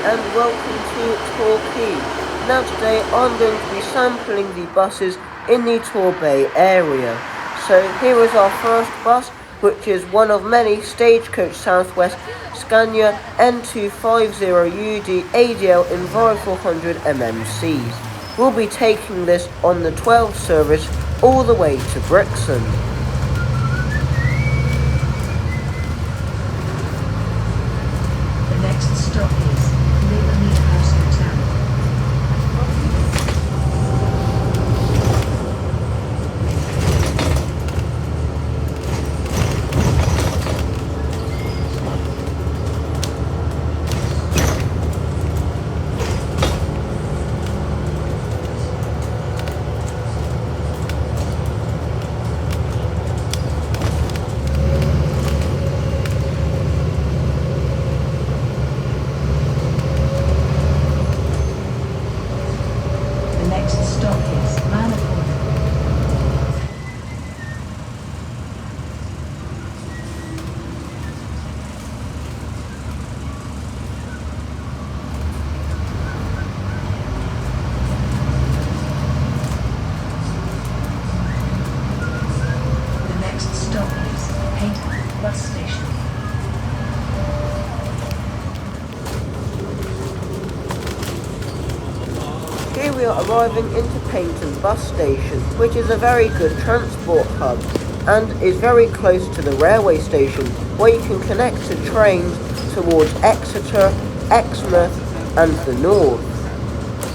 and welcome to Torquay. Now today I'm going to be sampling the buses in the Torbay area. So here is our first bus, which is one of many Stagecoach Southwest Scania N250UD ADL Enviro 400 MMCs. We'll be taking this on the 12 service all the way to Brixham. The next stop is Paignton Hospital. The next stop is Paignton. The next stop is Paignton bus station. Here we are arriving into Paignton bus station, which is a very good transport hub and is very close to the railway station, where you can connect to trains towards Exeter, Exmouth and the north.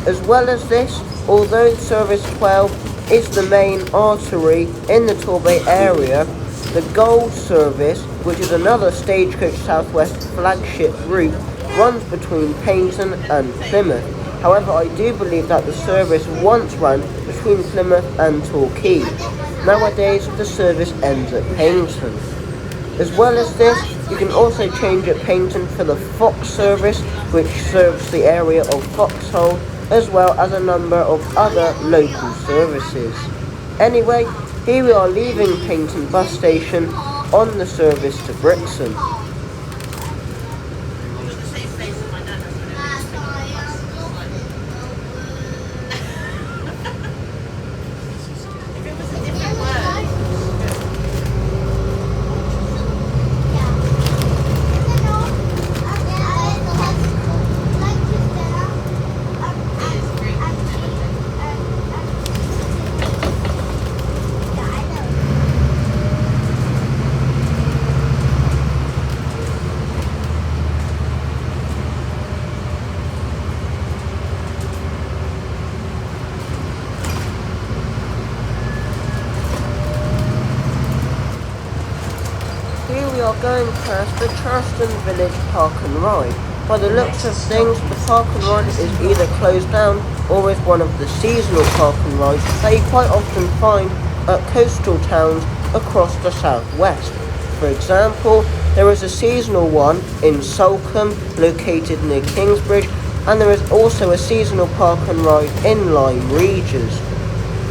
As well as this, although Service 12 is the main artery in the Torbay area, the Gold Service, which is another Stagecoach Southwest flagship route, runs between Paignton and Plymouth. However, I do believe that the service once ran between Plymouth and Torquay. Nowadays, the service ends at Paignton. As well as this, you can also change at Paignton for the Fox service, which serves the area of Foxhole, as well as a number of other local services. Anyway, here we are leaving Paignton bus station on the service to Brixham. Here we are going past the Charleston Village Park and Ride. By the looks of things, the Park and Ride is either closed down or is one of the seasonal park and rides that you quite often find at coastal towns across the southwest. For example, there is a seasonal one in Salcombe, located near Kingsbridge, and there is also a seasonal park and ride in Lyme Regis.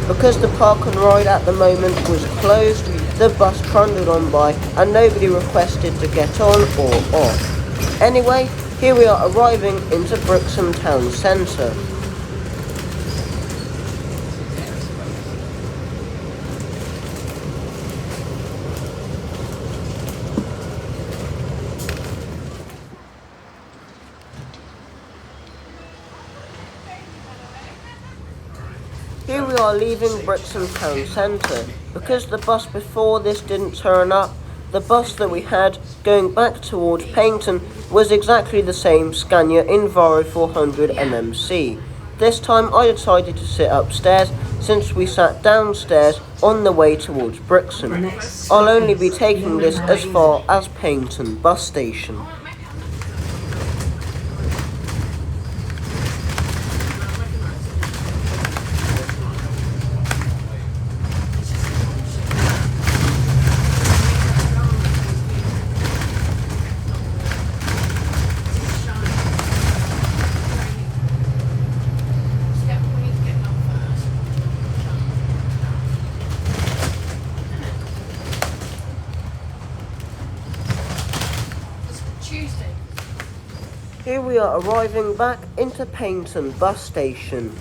Because the park and ride at the moment was closed, the bus trundled on by and nobody requested to get on or off. Anyway, here we are arriving into Brixham town centre. Here we are leaving Brixham town centre. Because the bus before this didn't turn up, the bus that we had going back towards Paignton was exactly the same Scania Enviro 400 MMC. This time I decided to sit upstairs since we sat downstairs on the way towards Brixham. I'll only be taking this as far as Paignton bus station. Tuesday. Here we are arriving back into Paignton bus station.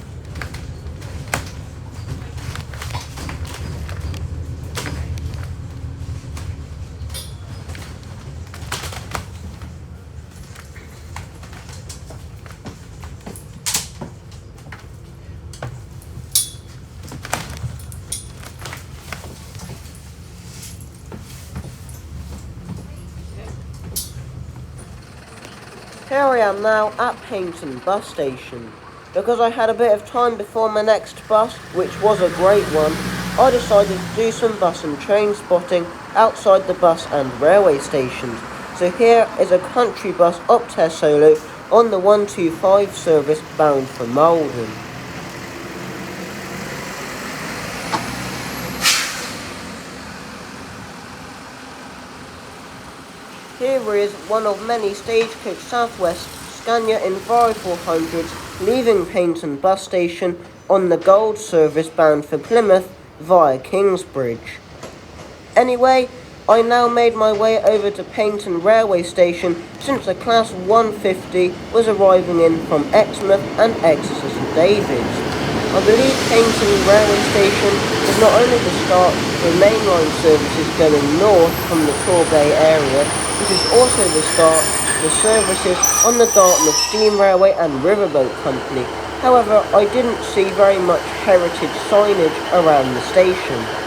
Here I am now at Paignton bus station. Because I had a bit of time before my next bus, which was a great one, I decided to do some bus and train spotting outside the bus and railway stations. So here is a country bus up Solo on the 125 service bound for Malden. Here is one of many Stagecoach Southwest Scania Enviro 400s leaving Paignton bus station on the Gold service bound for Plymouth via Kingsbridge. Anyway, I now made my way over to Paignton railway station since a Class 150 was arriving in from Exmouth and Exeter St Davids. I believe Paignton railway station is not only the start for mainline services going north from the Torbay area, it is also the start for services on the Dartmouth Steam Railway and Riverboat Company. However, I didn't see very much heritage signage around the station.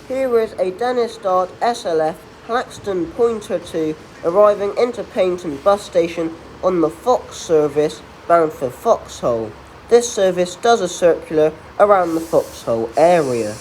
Here is a Dennis Dart SLF Claxton Pointer 2 arriving into Paignton bus station on the Fox service bound for Foxhole. This service does a circular around the Foxhole area.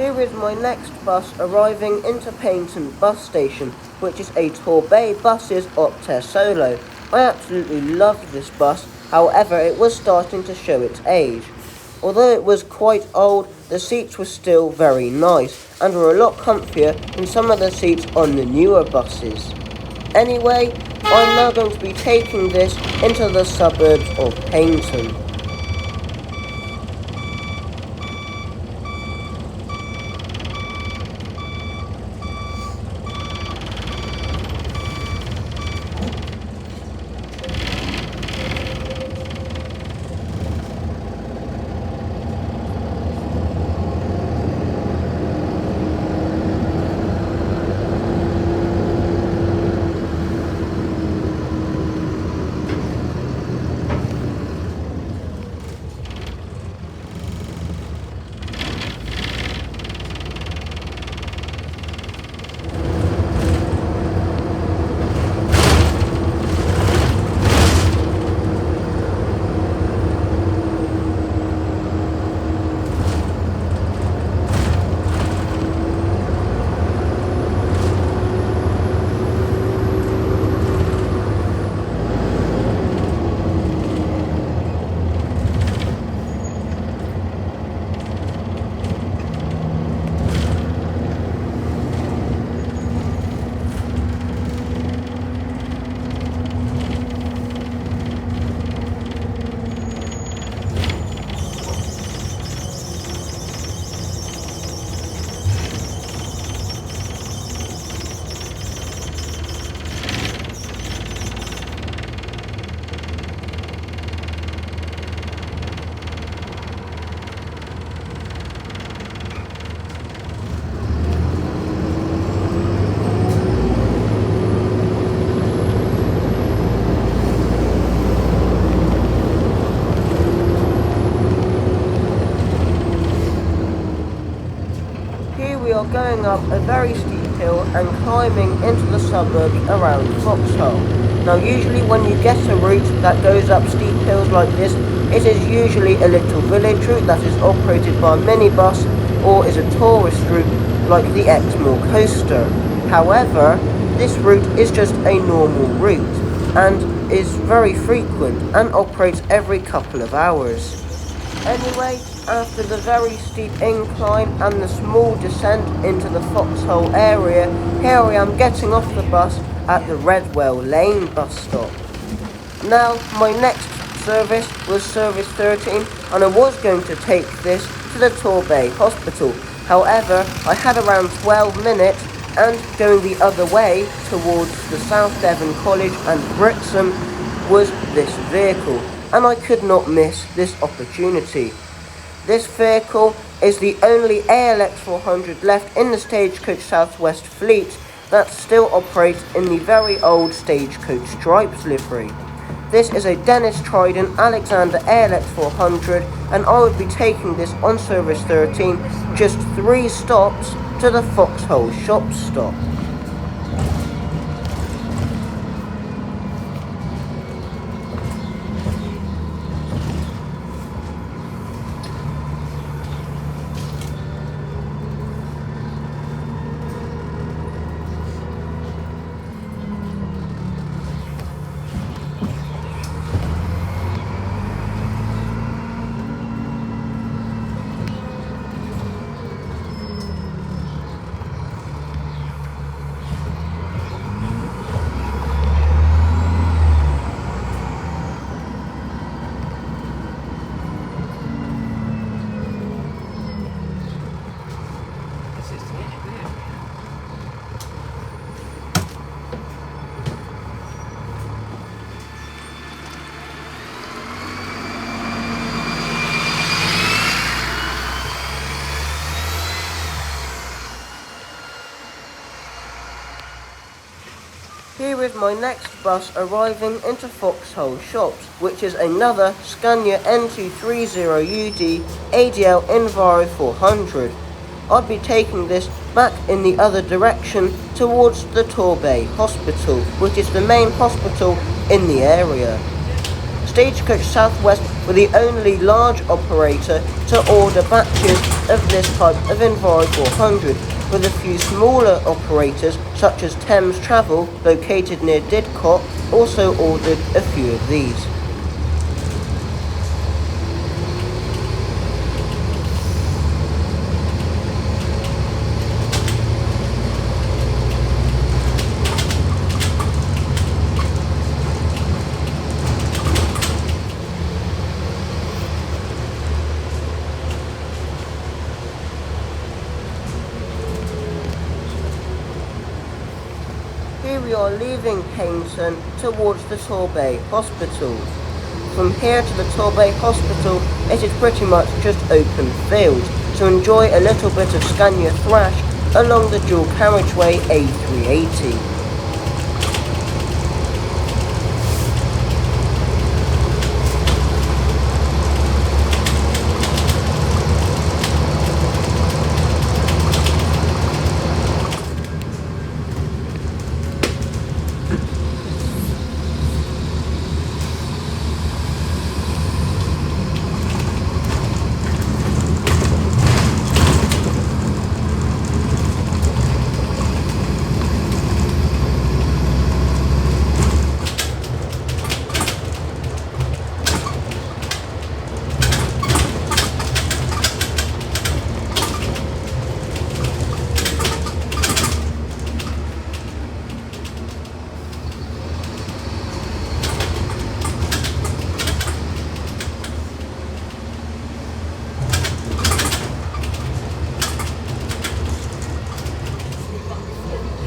Here is my next bus arriving into Paignton bus station, which is a Torbay buses up Solo. I absolutely loved this bus, however it was starting to show its age. Although it was quite old, the seats were still very nice and were a lot comfier than some of the seats on the newer buses. Anyway, I'm now going to be taking this into the suburbs of Paignton. going up a very steep hill and climbing into the suburbs around Foxhole. Now usually when you get a route that goes up steep hills like this, it is usually a little village route that is operated by a minibus or is a tourist route like the Exmoor Coaster. However, this route is just a normal route and is very frequent and operates every couple of hours. Anyway, after the very steep incline and the small descent into the Foxhole area, here I am getting off the bus at the Redwell Lane bus stop. Now, my next service was service 13 and I was going to take this to the Torbay Hospital. However, I had around 12 minutes and going the other way towards the South Devon College and Brixham was this vehicle, and I could not miss this opportunity. This vehicle is the only ALX 400 left in the Stagecoach Southwest fleet that still operates in the very old Stagecoach Stripes livery. This is a Dennis Trident Alexander ALX 400 and I would be taking this on service 13 just 3 stops to the Foxhole shop stop. Here is my next bus arriving into Foxhole Shops, which is another Scania N230UD ADL Enviro 400. I'd be taking this back in the other direction towards the Torbay Hospital, which is the main hospital in the area. Stagecoach Southwest were the only large operator to order batches of this type of Enviro 400, with a few smaller operators such as Thames Travel, located near Didcot, also ordered a few of these. Here we are leaving Paignton towards the Torbay Hospital. From here to the Torbay Hospital, it is pretty much just open field, so enjoy a little bit of Scania thrash along the dual carriageway A380.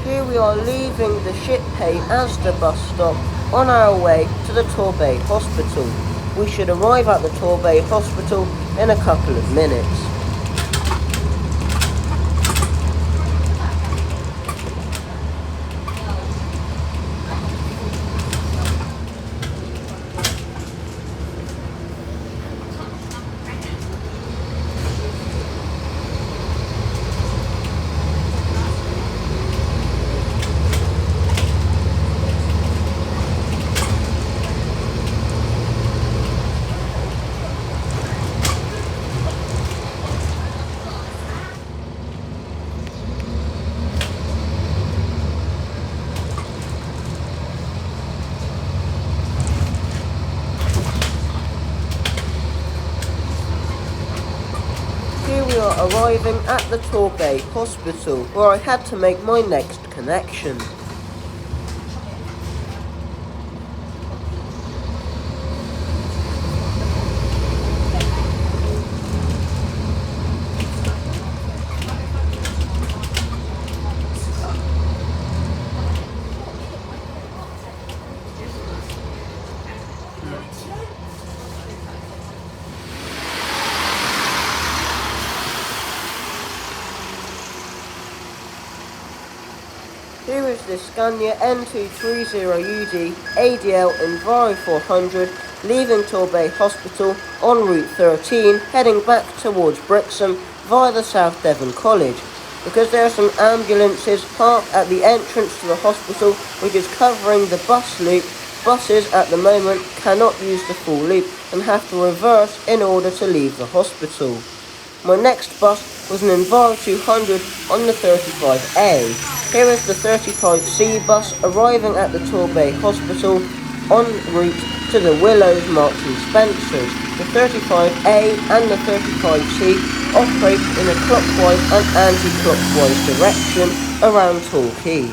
Here we are leaving the Shippay Asda bus stop on our way to the Torbay Hospital. We should arrive at the Torbay Hospital in a couple of minutes. are arriving at the Torbay Hospital, where I had to make my next connection. Here is the Scania N230UD ADL Enviro 400 leaving Torbay Hospital en route 13, heading back towards Brixham via the South Devon College. Because there are some ambulances parked at the entrance to the hospital which is covering the bus loop, buses at the moment cannot use the full loop and have to reverse in order to leave the hospital. My next bus was an Enviro 200 on the 35A. Here is the 35C bus arriving at the Torbay Hospital en route to the Willows, Marks and Spencers. The 35A and the 35C operate in a clockwise and anti-clockwise direction around Torquay.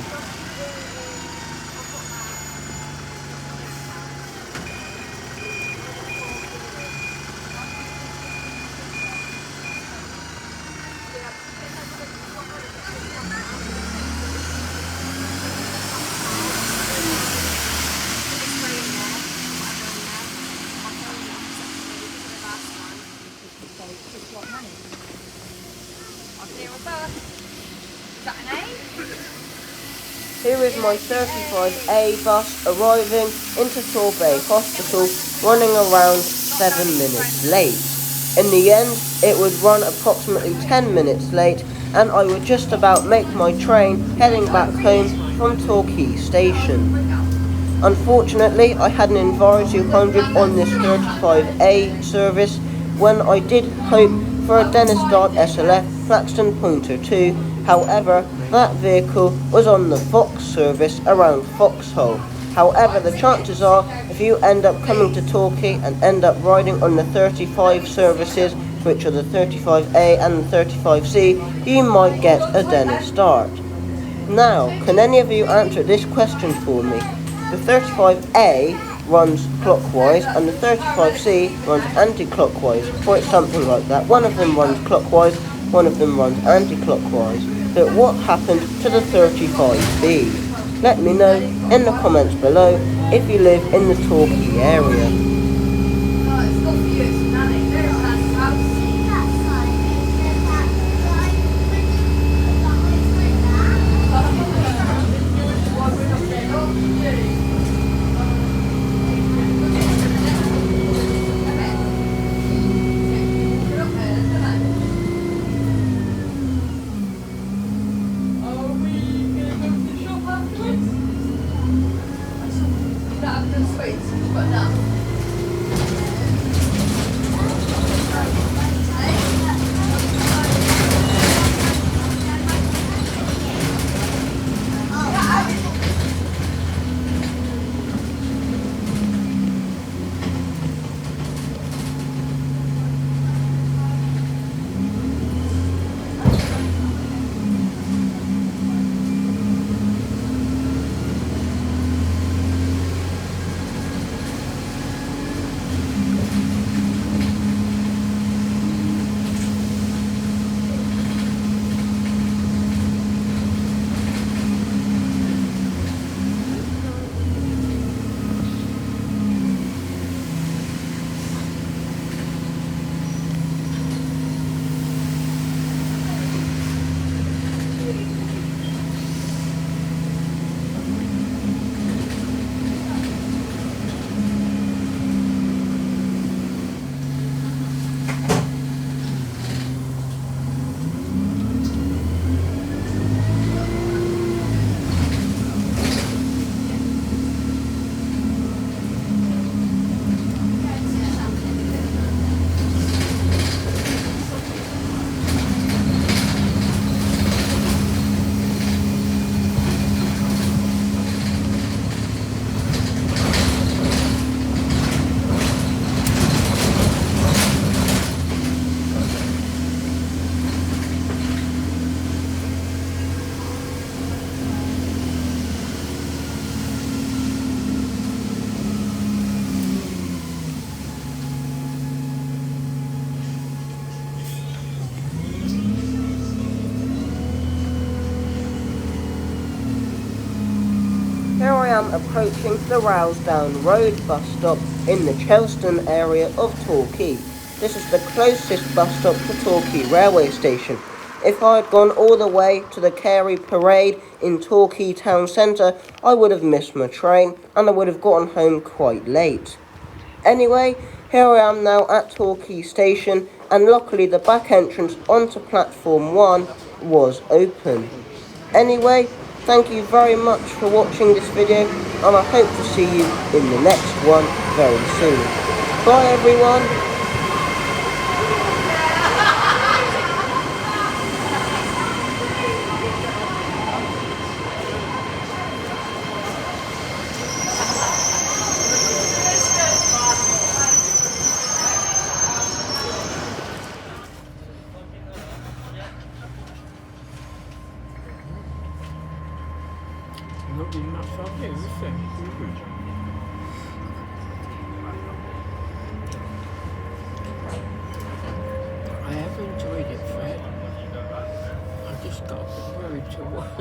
Here is my 35A bus arriving into Torbay Hospital, running around 7 minutes late. In the end, it would run approximately 10 minutes late, and I would just about make my train heading back home from Torquay Station. Unfortunately, I had an Enviro 200 on this 35A service when I did hope for a Dennis Dart SLF Claxton Pointer 2. However, that vehicle was on the Fox service around Foxhole. However, the chances are, if you end up coming to Torquay and end up riding on the 35 services, which are the 35A and the 35C, you might get a Dennis Dart. Now, can any of you answer this question for me? The 35A runs clockwise and the 35C runs anti-clockwise, or it's something like that. One of them runs clockwise, one of them runs anti-clockwise. But what happened to the 35B? Let me know in the comments below if you live in the Torquay area. am approaching the Rousdown Road bus stop in the Chelston area of Torquay. This is the closest bus stop to Torquay railway station. If I had gone all the way to the Carey Parade in Torquay town centre, I would have missed my train and I would have gotten home quite late. Anyway, here I am now at Torquay station, and luckily the back entrance onto platform 1 was open. Anyway, thank you very much for watching this video, and I hope to see you in the next one very soon. Bye everyone! Not really much up here, is there? I have enjoyed it, Fred. I just got a bit worried to work.